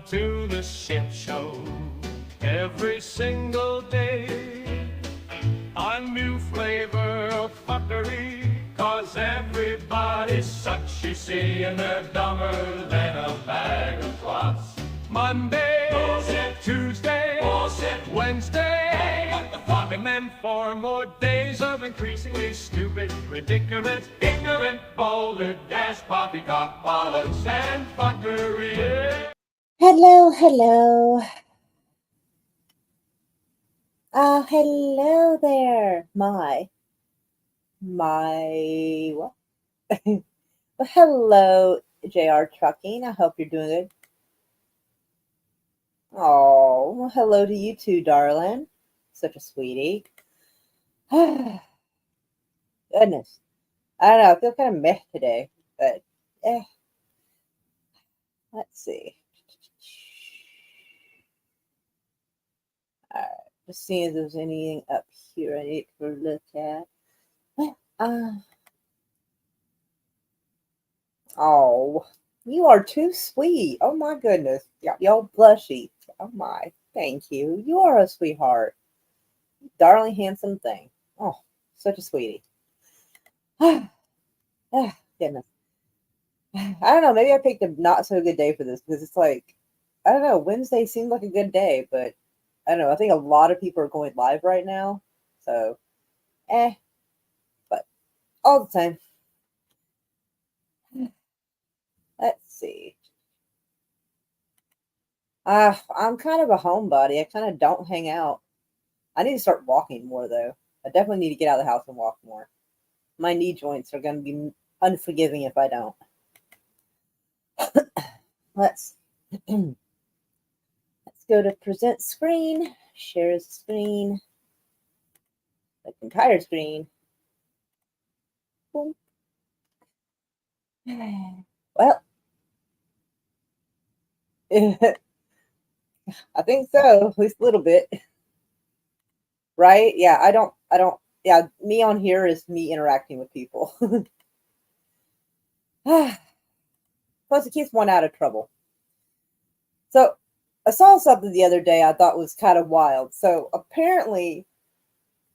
to the ship show every single day. A new flavor of fuckery, 'cause everybody's such, you see, and they're dumber than a bag of clots. Monday, bullshit. Tuesday, bullshit. Wednesday, hey, what the fuck? And then 4 more days of increasingly stupid, ridiculous, ignorant, boulder, dash, poppycock, bollocks, and fuckery. Hello, hello. Hello there. What? Well, hello, JR Trucking. I hope you're doing good. Oh, well, hello to you too, darling. Such a sweetie. Goodness. I don't know. I feel kind of meh today, but let's see. All right. Just seeing if there's anything up here I need to look at. Oh, you are too sweet. Oh my goodness. Y'all blushy. Oh my. Thank you. You are a sweetheart. Darling, handsome thing. Oh, such a sweetie. Goodness. I don't know. Maybe I picked a not so good day for this because it's like, I don't know. Wednesday seemed like a good day, but I don't know. I think a lot of people are going live right now. So, but all the time. Let's see. I'm kind of a homebody. I kind of don't hang out. I need to start walking more, though. I definitely need to get out of the house and walk more. My knee joints are going to be unforgiving if I don't. Let's let's go to present screen. Share the screen. The entire screen. Boom. Well, I think so. At least a little bit. Right? Yeah, I don't, yeah, me on here is me interacting with people. Plus, it keeps one out of trouble. So, I saw something the other day I thought was kind of wild. So, apparently,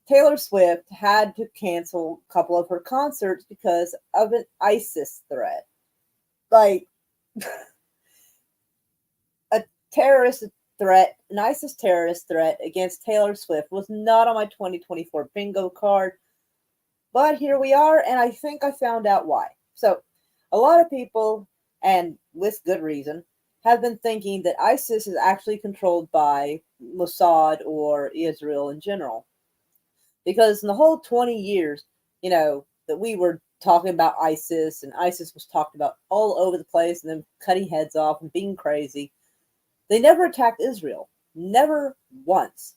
Taylor Swift had to cancel a couple of her concerts because of an ISIS threat. Like, a terrorist threat, an ISIS terrorist threat against Taylor Swift was not on my 2024 bingo card. But here we are, and I think I found out why. So, a lot of people, and with good reason, have been thinking that ISIS is actually controlled by Mossad or Israel in general. Because in the whole 20 years, that we were talking about ISIS, and ISIS was talked about all over the place, and them cutting heads off and being crazy, they never attacked Israel. Never once.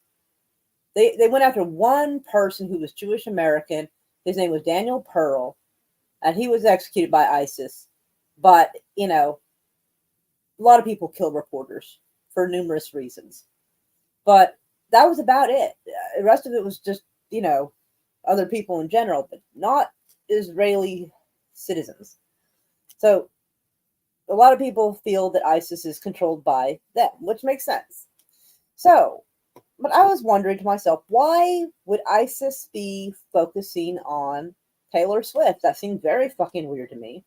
They went after one person who was Jewish American. His name was Daniel Pearl, and he was executed by ISIS. But, a lot of people kill reporters for numerous reasons. But that was about it. The rest of it was just, other people in general, but not Israeli citizens. So a lot of people feel that ISIS is controlled by them, which makes sense. So, but I was wondering to myself, why would ISIS be focusing on Taylor Swift? That seemed very fucking weird to me.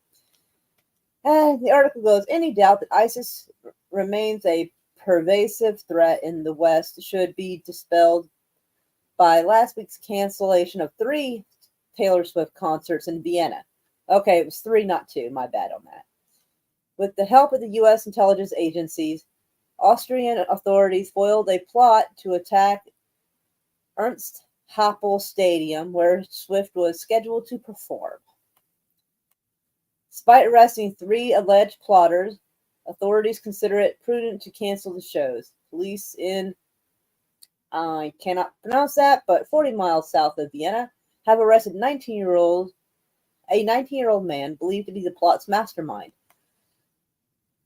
And the article goes, any doubt that ISIS remains a pervasive threat in the West should be dispelled by last week's cancellation of 3 Taylor Swift concerts in Vienna. Okay, it was 3, not 2. My bad on that. With the help of the U.S. intelligence agencies, Austrian authorities foiled a plot to attack Ernst Happel Stadium, where Swift was scheduled to perform. Despite arresting 3 alleged plotters, authorities consider it prudent to cancel the shows. Police in, I cannot pronounce that, but 40 miles south of Vienna have arrested a 19-year-old man believed to be the plot's mastermind.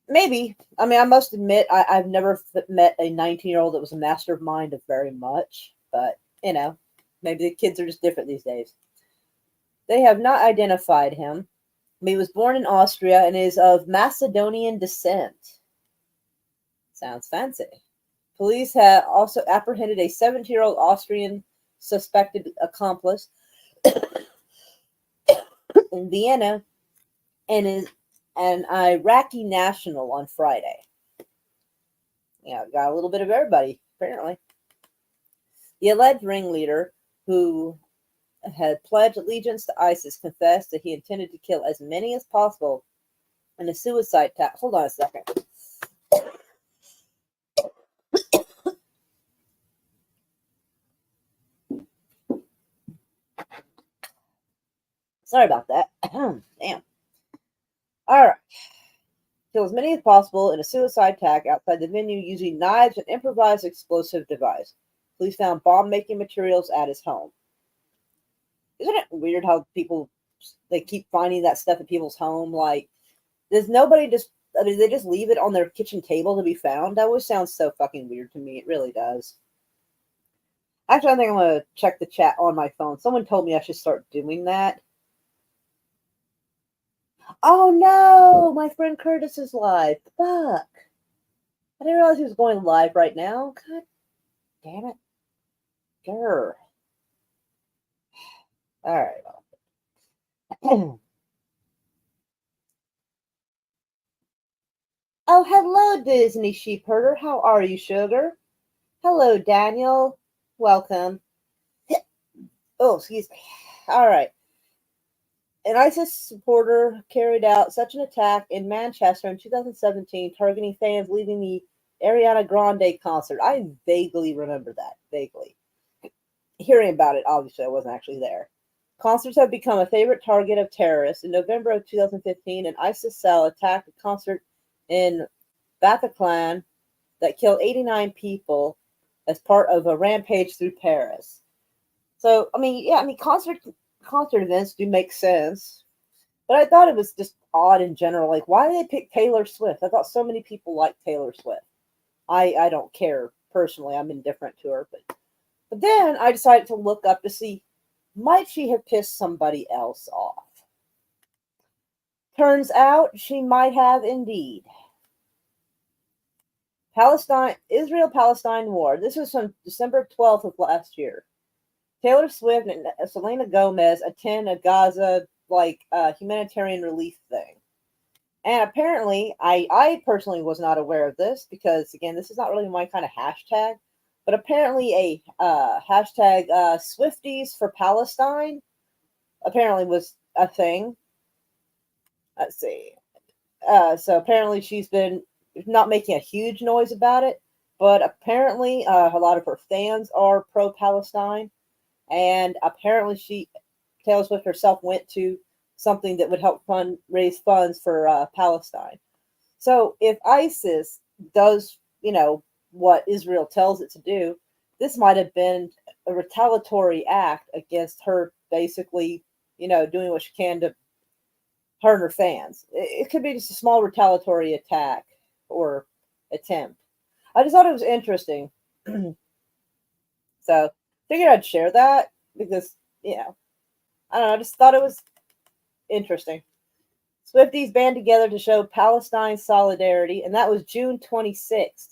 Maybe. I mean, I must admit, I've never met a 19-year-old that was a mastermind of very much, but, maybe the kids are just different these days. They have not identified him. He was born in Austria and is of Macedonian descent. Sounds fancy. Police have also apprehended a 17-year-old Austrian suspected accomplice in Vienna and is an Iraqi national on Friday. Yeah, got a little bit of everybody, apparently. The alleged ringleader, who had pledged allegiance to ISIS, confessed that he intended to kill as many as possible in a suicide attack. Hold on a second. Sorry about that. Damn. All right. Kill as many as possible in a suicide attack outside the venue using knives and improvised explosive device. Police found bomb-making materials at his home. Isn't it weird how they keep finding that stuff at people's home? Like, does nobody just, I mean, they just leave it on their kitchen table to be found? That always sounds so fucking weird to me. It really does. Actually, I think I'm going to check the chat on my phone. Someone told me I should start doing that. Oh no, my friend Curtis is live. Fuck. I didn't realize he was going live right now. God damn it. Grr. Alright. Oh, hello, Disney Sheepherder. How are you, sugar? Hello, Daniel. Welcome. Oh, excuse me. Alright. An ISIS supporter carried out such an attack in Manchester in 2017, targeting fans leaving the Ariana Grande concert. I vaguely remember that. Vaguely. Hearing about it, obviously, I wasn't actually there. Concerts have become a favorite target of terrorists. In November of 2015, an ISIS cell attacked a concert in Bataclan that killed 89 people as part of a rampage through Paris. So, concert events do make sense, but I thought it was just odd in general. Like, why did they pick Taylor Swift? I thought so many people liked Taylor Swift. I don't care personally. I'm indifferent to her, but then I decided to look up to see, might she have pissed somebody else off? Turns out she might have indeed. Israel-Palestine war. This was on December 12th of last year. Taylor Swift and Selena Gomez attend a Gaza humanitarian relief thing. And apparently, I personally was not aware of this because, again, this is not really my kind of hashtag. But apparently a hashtag Swifties for Palestine apparently was a thing. Let's see. So apparently she's been not making a huge noise about it. But apparently a lot of her fans are pro-Palestine. And apparently Taylor Swift herself went to something that would help raise funds for Palestine. So if ISIS does, what Israel tells it to do, this might have been a retaliatory act against her, basically, doing what she can to hurt her fans. It could be just a small retaliatory attack or attempt. I just thought it was interesting. So figured I'd share that because, I don't know, I just thought it was interesting. Swifties band together to show Palestine solidarity, and that was June 26th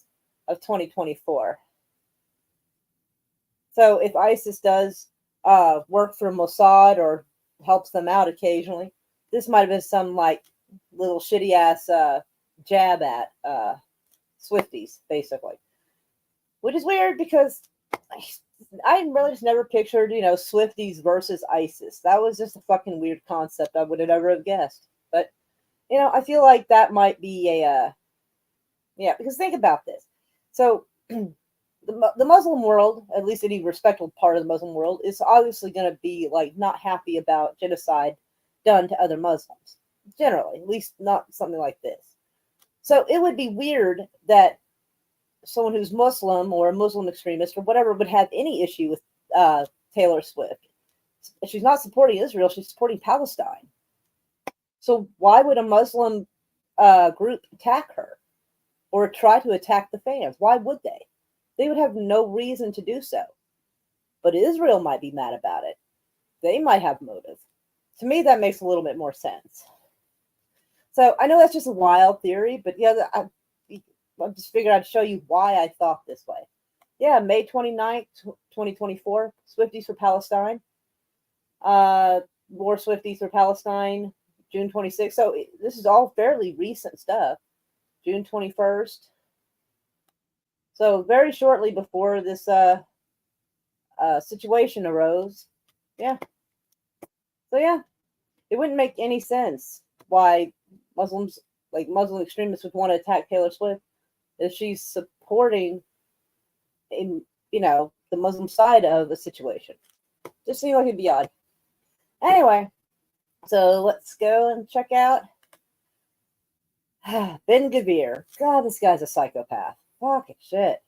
of 2024. So if ISIS does work for Mossad or helps them out occasionally, this might have been some little shitty ass jab at Swifties, basically. Which is weird because I really just never pictured, Swifties versus ISIS. That was just a fucking weird concept I would have never have guessed. But, I feel like that might be because think about this. So, the Muslim world, at least any respectable part of the Muslim world, is obviously going to be, not happy about genocide done to other Muslims. Generally, at least not something like this. So, it would be weird that someone who's Muslim or a Muslim extremist or whatever would have any issue with Taylor Swift. She's not supporting Israel, she's supporting Palestine. So why would a Muslim group attack her or try to attack the fans? Why would they? They would have no reason to do so. But Israel might be mad about it. They might have motive. To me, that makes a little bit more sense. So I know that's just a wild theory, but I just figured I'd show you why I thought this way. Yeah, May 29th, 2024, Swifties for Palestine. More Swifties for Palestine, June 26th. So this is all fairly recent stuff. June 21st. So very shortly before this situation arose. Yeah. So yeah, it wouldn't make any sense why Muslims, like Muslim extremists, would want to attack Taylor Swift if she's supporting, in the Muslim side of the situation. Just seemed like it'd be odd. Anyway, so let's go and check out Ben Gavir. God, this guy's a psychopath. Fucking shit.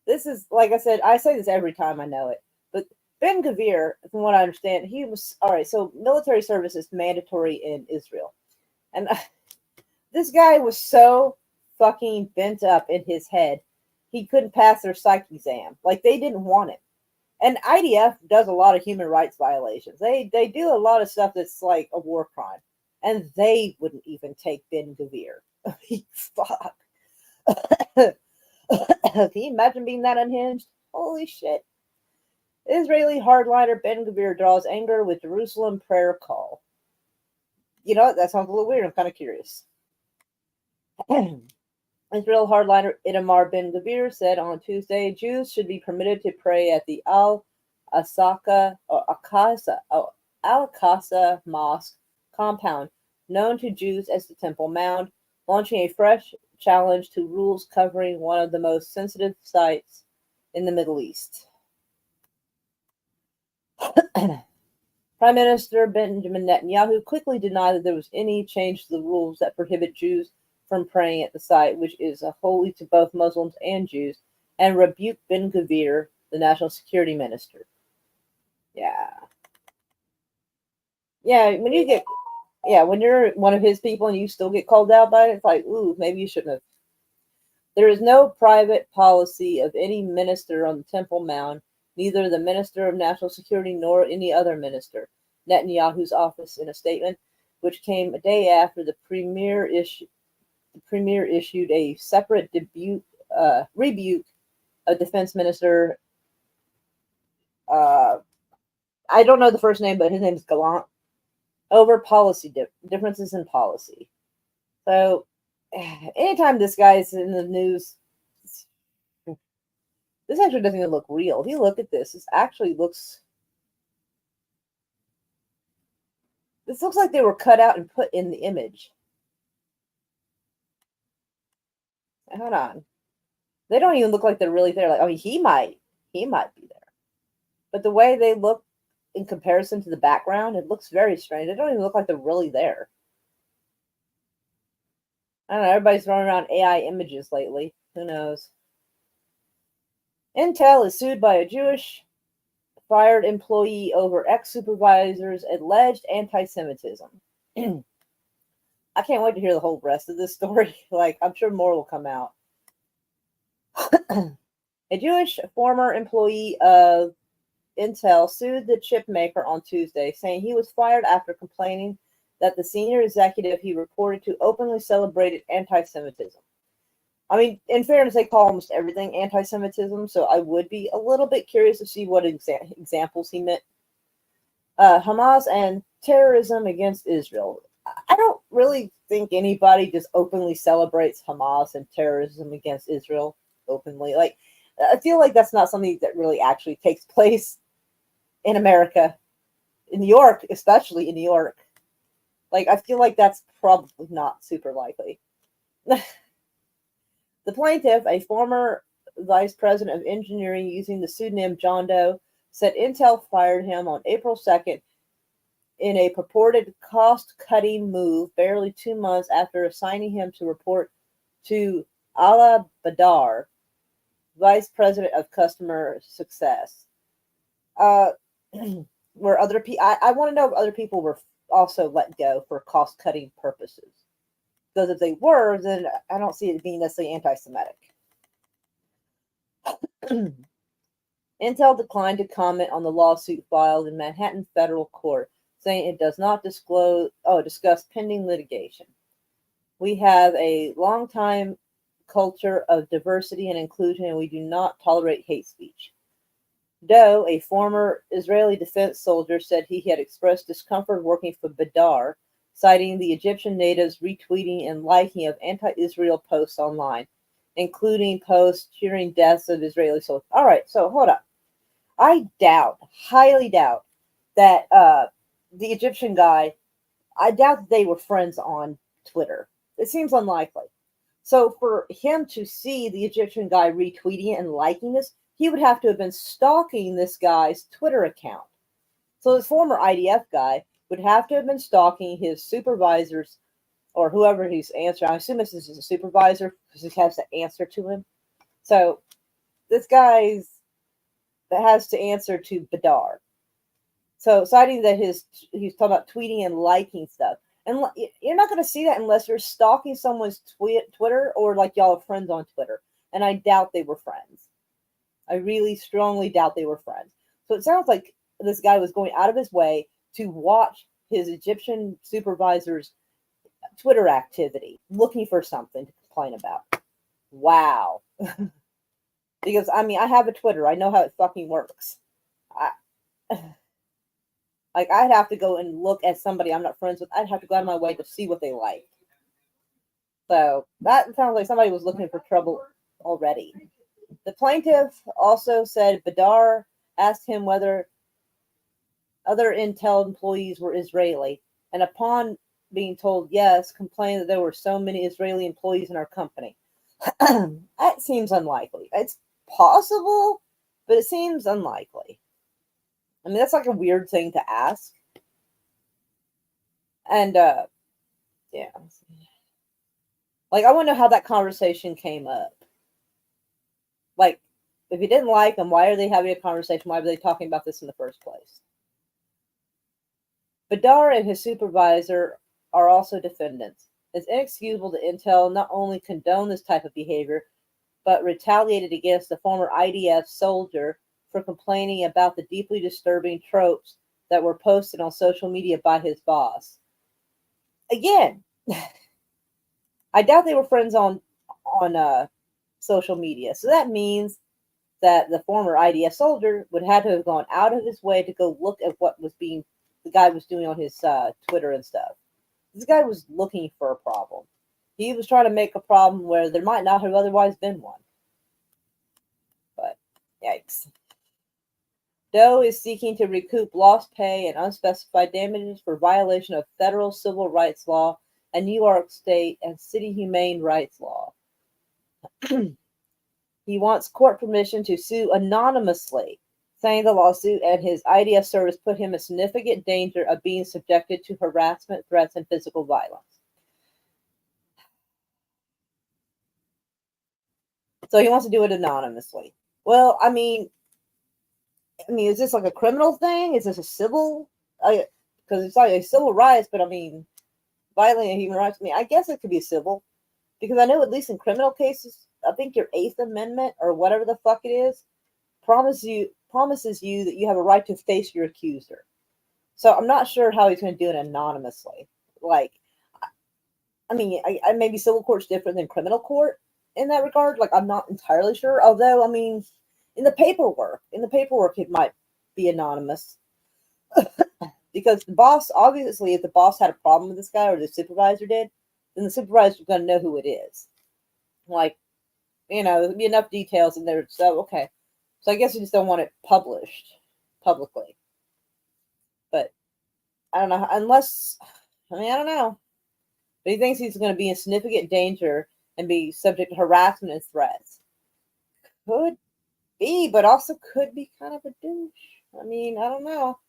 This is, like I said, I say this every time I know it, but Ben Gavir, from what I understand, he was, all right, so military service is mandatory in Israel. And this guy was so fucking bent up in his head, he couldn't pass their psych exam. Like, they didn't want him. And IDF does a lot of human rights violations. They do a lot of stuff that's like a war crime. And they wouldn't even take Ben Gavir. I mean, fuck. Can you imagine being that unhinged? Holy shit. Israeli hardliner Ben Gavir draws anger with Jerusalem prayer call. You know, that sounds a little weird. I'm kind of curious. Israel hardliner Itamar Ben Gavir said on Tuesday, Jews should be permitted to pray at the Al-Aqsa Mosque compound, known to Jews as the Temple Mount, launching a fresh challenge to rules covering one of the most sensitive sites in the Middle East. Prime Minister Benjamin Netanyahu quickly denied that there was any change to the rules that prohibit Jews from praying at the site, which is holy to both Muslims and Jews, and rebuked Ben Gavir, the national security minister. Yeah, when you're one of his people and you still get called out by it, it's like, ooh, maybe you shouldn't have. There is no private policy of any minister on the Temple Mount, neither the Minister of National Security nor any other minister, Netanyahu's office in a statement, which came a day after the premier issued a separate rebuke of Defense Minister, I don't know the first name, but his name is Gallant, over policy differences in policy. So anytime this guy's in the news, this actually doesn't even look real. If you look at this, this looks like they were cut out and put in the image. Hold on. They don't even look like they're really there. Like, I mean, he might be there. But the way they look in comparison to the background, it looks very strange. They don't even look like they're really there. I don't know. Everybody's throwing around AI images lately. Who knows? Intel is sued by a Jewish fired employee over ex-supervisor's alleged anti-Semitism. I can't wait to hear the whole rest of this story. Like, I'm sure more will come out. A Jewish former employee of Intel sued the chip maker on Tuesday, saying he was fired after complaining that the senior executive he reported to openly celebrated anti-Semitism. I mean, in fairness, they call almost everything anti-Semitism, so I would be a little bit curious to see what examples he meant. Hamas and terrorism against Israel. I don't really think anybody just openly celebrates Hamas and terrorism against Israel openly. Like, I feel like that's not something that really actually takes place in America, in New York, especially in New York. Like, I feel like that's probably not super likely. The plaintiff, a former vice president of engineering using the pseudonym John Doe, said Intel fired him on April 2nd in a purported cost-cutting move barely 2 months after assigning him to report to Ala Badar, vice president of customer success. Where other people, I want to know if other people were also let go for cost-cutting purposes. Because if they were, then I don't see it being necessarily anti-Semitic. Intel declined to comment on the lawsuit filed in Manhattan federal court, saying it does not discuss pending litigation. We have a long-time culture of diversity and inclusion, and we do not tolerate hate speech. Doe, a former Israeli defense soldier, said he had expressed discomfort working for Badar, citing the Egyptian natives retweeting and liking of anti-Israel posts online, including posts cheering deaths of Israeli soldiers. All right, so hold up. I doubt, highly doubt, that the Egyptian guy, I doubt that they were friends on Twitter. It seems unlikely. So for him to see the Egyptian guy retweeting it and liking this, he would have to have been stalking this guy's Twitter account. So this former IDF guy would have to have been stalking his supervisors or whoever he's answering. I assume this is a supervisor because he has to answer to him. So this guy's that has to answer to Badar. So citing that he's talking about tweeting and liking stuff. And you're not going to see that unless you're stalking someone's Twitter or like y'all are friends on Twitter. And I doubt they were friends. I really strongly doubt they were friends. So it sounds like this guy was going out of his way to watch his Egyptian supervisor's Twitter activity, looking for something to complain about. Wow. Because, I mean, I have a Twitter. I know how it fucking works. Like, I'd have to go and look at somebody I'm not friends with. I'd have to go out of my way to see what they like. So, that sounds like somebody was looking for trouble already. The plaintiff also said Badar asked him whether other Intel employees were Israeli, and upon being told yes, complained that there were so many Israeli employees in our company. That seems unlikely. It's possible, but it seems unlikely. I mean, that's like a weird thing to ask. And, yeah. Like, I want to know how that conversation came up. Like, if you didn't like them, why are they having a conversation? Why were they talking about this in the first place? Badar and his supervisor are also defendants. It's inexcusable that Intel not only condoned this type of behavior, but retaliated against the former IDF soldier for complaining about the deeply disturbing tropes that were posted on social media by his boss. Again, I doubt they were friends on social media. So that means that the former IDF soldier would have to have gone out of his way to go look at what the guy was doing on his Twitter and stuff. This guy was looking for a problem. He was trying to make a problem where there might not have otherwise been one. But, yikes. Doe is seeking to recoup lost pay and unspecified damages for violation of federal civil rights law and New York State and city humane rights law. He wants court permission to sue anonymously, saying the lawsuit and his IDF service put him in significant danger of being subjected to harassment, threats, and physical violence. So he wants to do it anonymously. Well, I mean, is this like a criminal thing? Is this a civil? Because it's like a civil rights, but I mean, violating human rights. I mean, I guess it could be civil, because I know at least in criminal cases, I think your Eighth Amendment or whatever the fuck it is promises you that you have a right to face your accuser. So I'm not sure how he's going to do it anonymously. Like, I mean, I maybe civil court's different than criminal court in that regard. Like, I'm not entirely sure. Although, I mean, in the paperwork, it might be anonymous. Because the boss, obviously, if the boss had a problem with this guy or the supervisor did, then the supervisor's going to know who it is. Like, there'll be enough details in there. So, okay. So I guess we just don't want it published publicly. But I don't know. I don't know. But he thinks he's going to be in significant danger and be subject to harassment and threats. Could be, but also could be kind of a douche. I mean, I don't know.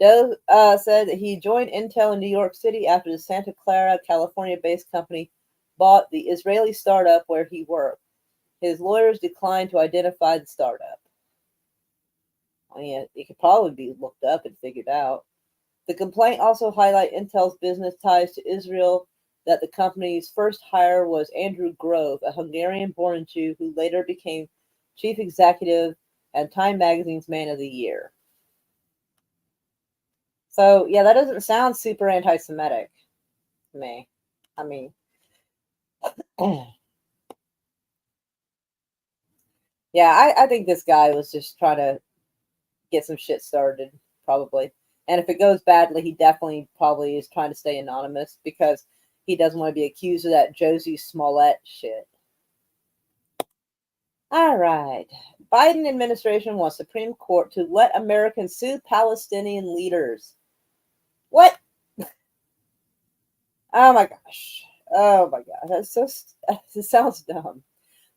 Doe said that he joined Intel in New York City after the Santa Clara, California-based company bought the Israeli startup where he worked. His lawyers declined to identify the startup. I mean, it could probably be looked up and figured out. The complaint also highlighted Intel's business ties to Israel, that the company's first hire was Andrew Grove, a Hungarian-born Jew who later became chief executive and Time Magazine's Man of the Year. So, yeah, that doesn't sound super anti-Semitic to me. I mean, Yeah, I think this guy was just trying to get some shit started, probably. And if it goes badly, he definitely probably is trying to stay anonymous because he doesn't want to be accused of that Josie Smollett shit. All right. Biden administration wants Supreme Court to let Americans sue Palestinian leaders. What? Oh my gosh. Oh my god. That's so. It sounds dumb.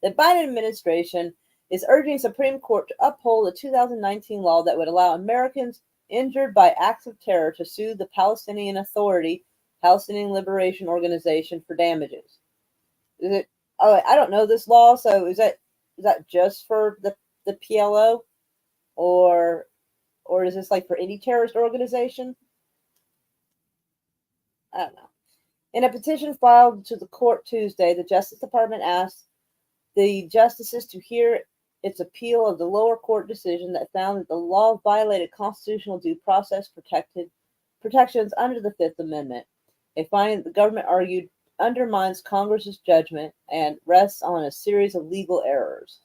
The Biden administration is urging Supreme Court to uphold a 2019 law that would allow Americans injured by acts of terror to sue the Palestinian Authority, Palestinian Liberation Organization, for damages. Is it? Oh, I don't know this law. So is that just for the PLO, or is this like for any terrorist organization? I don't know. In a petition filed to the court Tuesday, the Justice Department asked the justices to hear its appeal of the lower court decision that found that the law violated constitutional due process protections under the Fifth Amendment. A finding that the government argued undermines Congress's judgment and rests on a series of legal errors.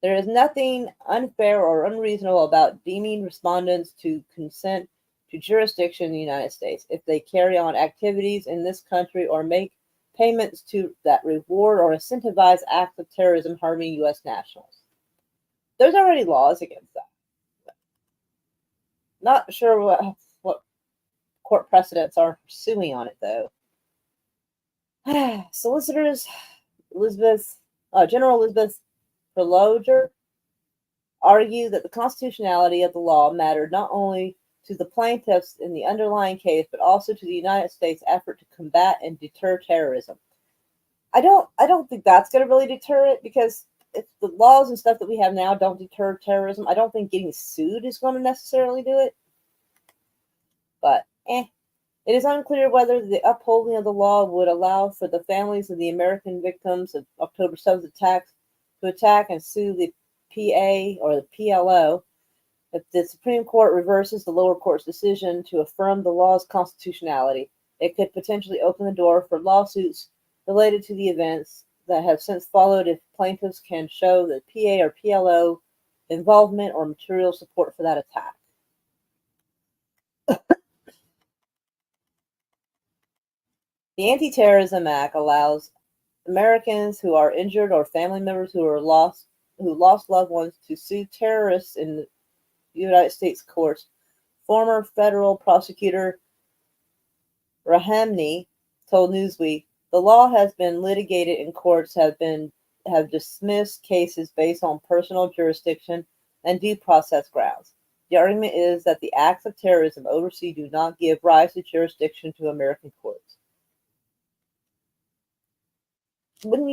There is nothing unfair or unreasonable about deeming respondents to consent to jurisdiction in the United States if they carry on activities in this country or make payments to that reward or incentivize acts of terrorism harming U.S. nationals. There's already laws against that. Not sure what court precedents are suing on it, though. Solicitors General Elizabeth Preloger argue that the constitutionality of the law mattered not only to the plaintiffs in the underlying case, but also to the United States' effort to combat and deter terrorism. I don't think that's going to really deter it, because if the laws and stuff that we have now don't deter terrorism, I don't think getting sued is going to necessarily do it. But it is unclear whether the upholding of the law would allow for the families of the American victims of October 7th attacks to attack and sue the PA or the PLO. If the Supreme Court reverses the lower court's decision to affirm the law's constitutionality, it could potentially open the door for lawsuits related to the events that have since followed if plaintiffs can show that PA or PLO involvement or material support for that attack. The Anti-Terrorism Act allows Americans who are injured or family members who lost loved ones to sue terrorists in the United States courts. Former federal prosecutor Rahamney told Newsweek, "The law has been litigated and courts have dismissed cases based on personal jurisdiction and due process grounds. The argument is that the acts of terrorism overseas do not give rise to jurisdiction to American courts." Wouldn't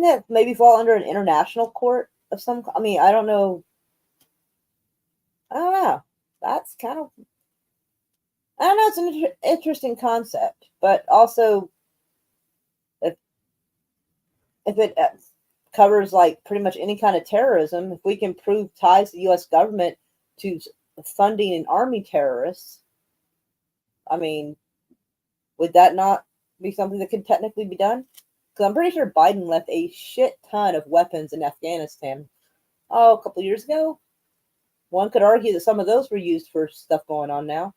that maybe fall under an international court of some? I mean, I don't know. I don't know. That's kind of, I don't know. It's an interesting concept, but also if it covers like pretty much any kind of terrorism, if we can prove ties to the U.S. government to funding and arming terrorists, I mean, would that not be something that could technically be done? Because I'm pretty sure Biden left a shit ton of weapons in Afghanistan. Oh, a couple years ago. One could argue that some of those were used for stuff going on now.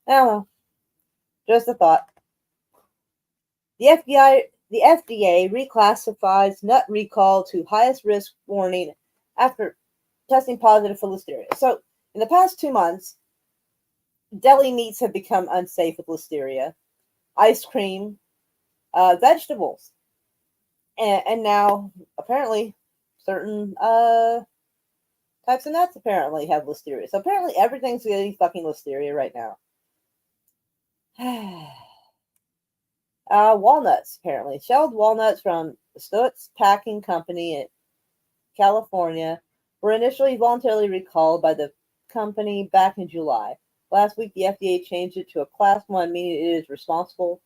I don't know. Just a thought. The FDA reclassifies nut recall to highest risk warning after testing positive for listeria. So, in the past 2 months, deli meats have become unsafe with listeria, ice cream, vegetables, and now apparently certain types of nuts apparently have listeria. So apparently everything's getting fucking listeria right now. Walnuts, apparently. Shelled walnuts from Stutz Packing Company in California were initially voluntarily recalled by the company back in July. Last week, the FDA changed it to a Class 1, meaning it is responsible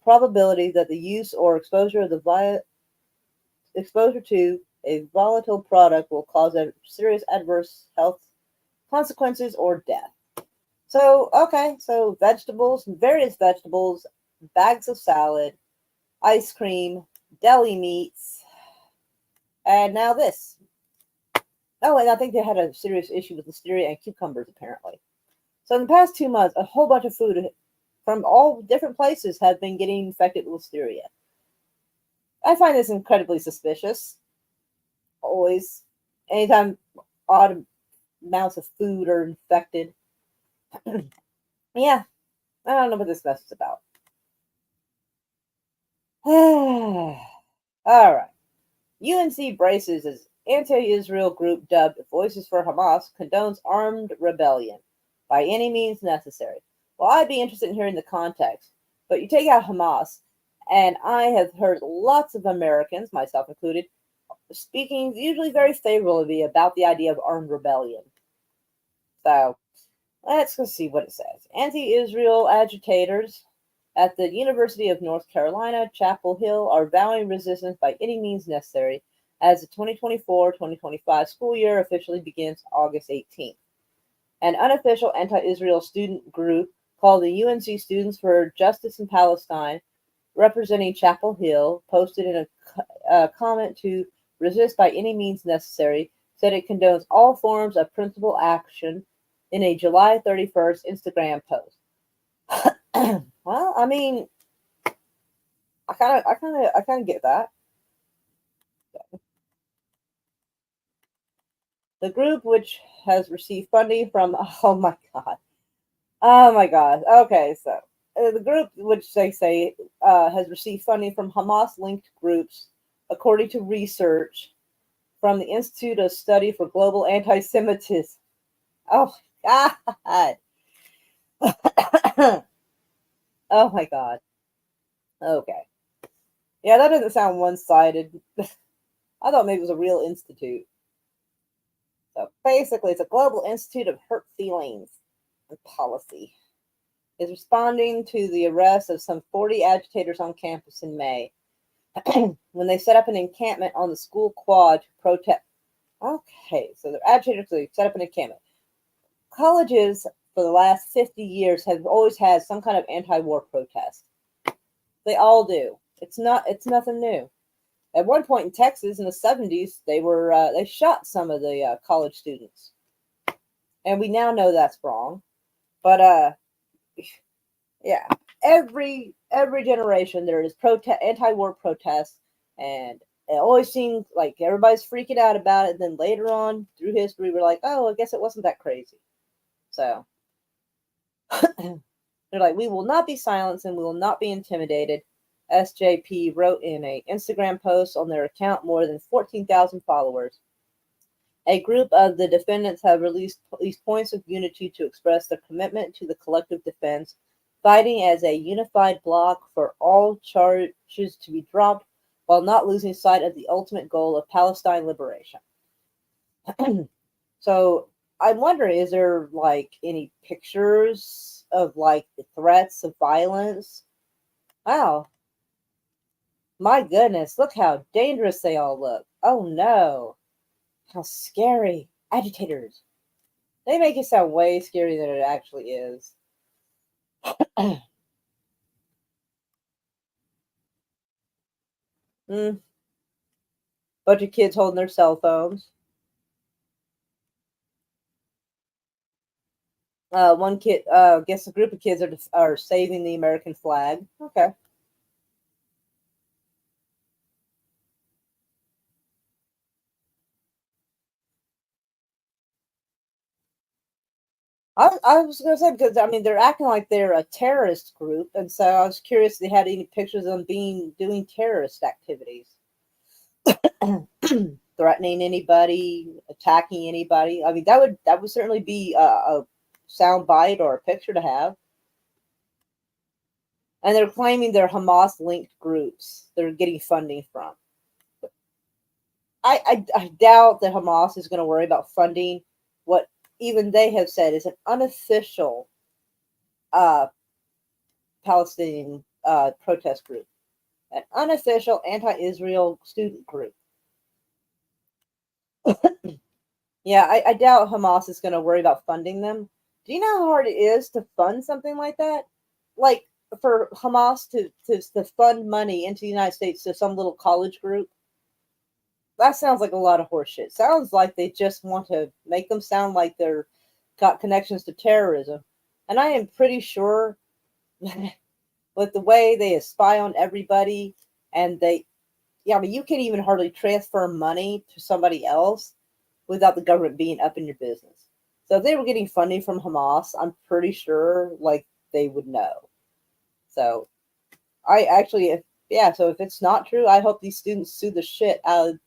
probability that the use or exposure to A volatile product will cause a serious adverse health consequences or death. So, okay, so vegetables, various vegetables, bags of salad, ice cream, deli meats, and now this. Oh, and I think they had a serious issue with listeria and cucumbers, apparently. So, in the past 2 months, a whole bunch of food from all different places have been getting infected with listeria. I find this incredibly suspicious. Always, anytime odd amounts of food are infected. Yeah, I don't know what this mess is about. All right. UNC braces as anti-Israel group dubbed Voices for Hamas condones armed rebellion by any means necessary. Well, I'd be interested in hearing the context, but you take out Hamas, and I have heard lots of Americans, myself included, speaking usually very favorably about the idea of armed rebellion. So let's go see what it says. Anti-Israel agitators at the University of North Carolina, Chapel Hill, are vowing resistance by any means necessary as the 2024-2025 school year officially begins August 18th. An unofficial anti-Israel student group called the UNC Students for Justice in Palestine, representing Chapel Hill, posted in a comment to resist by any means necessary, said it condones all forms of principled action in a July 31st Instagram post. Well, I mean, I kind of get that. The group, which has received funding from, oh my god, okay, so the group, which they say has received funding from Hamas-linked groups, according to research from the Institute of Study for Global Anti-Semitism. Oh my god. Oh my god. Okay. Yeah, that doesn't sound one-sided. I thought maybe it was a real institute. So basically, it's a global institute of hurt feelings and policy. Is responding to the arrest of some 40 agitators on campus in May when they set up an encampment on the school quad to protest. Okay, so they're agitators, so they set up an encampment. Colleges for the last 50 years have always had some kind of anti-war protest. They all do. It's nothing new. At one point in Texas in the 70s, they shot some of the college students, and we now know that's wrong. But yeah, every generation there is anti-war protests, and it always seems like everybody's freaking out about it. Then later on through history, we're like, oh, I guess it wasn't that crazy. So they're like, we will not be silenced and we will not be intimidated. SJP wrote in a Instagram post on their account, more than 14,000 followers. A group of the defendants have released points of unity to express their commitment to the collective defense, fighting as a unified bloc for all charges to be dropped while not losing sight of the ultimate goal of Palestine liberation. So I'm wondering, is there like any pictures of like the threats of violence? Wow, my goodness, look how dangerous they all look. Oh no, how scary. Agitators. They make it sound way scarier than it actually is. Mm, bunch of kids holding their cell phones. One kid, I guess a group of kids are saving the American flag. Okay. I was going to say, because I mean they're acting like they're a terrorist group, and so I was curious if they had any pictures of them doing terrorist activities, threatening anybody, attacking anybody. I mean that would certainly be a sound bite or a picture to have. And they're claiming they're Hamas linked groups they're getting funding from. I doubt that Hamas is going to worry about funding what even they have said is an unofficial uh, Palestinian protest group, an unofficial anti Israel student group. Yeah, I doubt Hamas is going to worry about funding them. Do you know how hard it is to fund something like that? Like for Hamas to fund money into the United States to some little college group? That sounds like a lot of horseshit. Sounds like they just want to make them sound like they're got connections to terrorism. And I am pretty sure with the way they spy on everybody and I mean, you can't even hardly transfer money to somebody else without the government being up in your business. So if they were getting funding from Hamas, I'm pretty sure like they would know. So I actually, so if it's not true, I hope these students sue the shit out of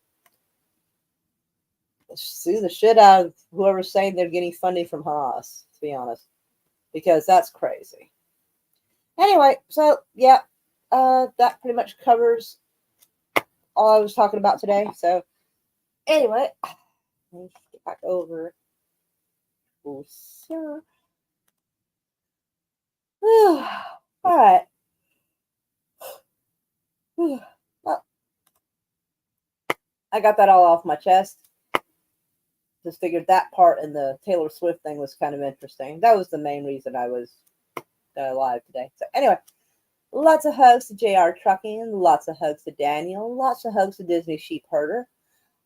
whoever's saying they're getting funding from Hamas, to be honest, because that's crazy. Anyway, so yeah, that pretty much covers all I was talking about today. So anyway, let's get back over. Oh, sir. All right. Well, I got that all off my chest. Just figured that part and the Taylor Swift thing was kind of interesting. That was the main reason I was live today. So anyway, lots of hugs to JR Trucking, lots of hugs to Daniel, lots of hugs to Disney Sheep Herder.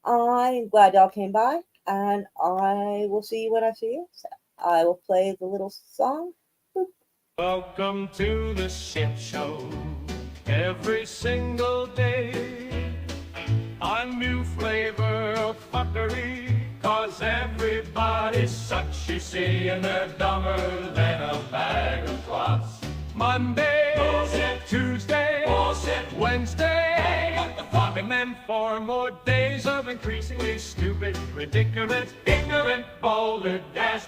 I'm glad y'all came by, and I will see you when I see you. So I will play the little song. Boop. Welcome to the ship show. Every single day, a new flavor of fuckery. 'Cause everybody's such, you see, and they're dumber than a bag of clots. Monday, bullshit. Tuesday, bullshit. Wednesday, hey, what the fuck? And then 4 more days of increasingly stupid, ridiculous, ignorant, boulder dash.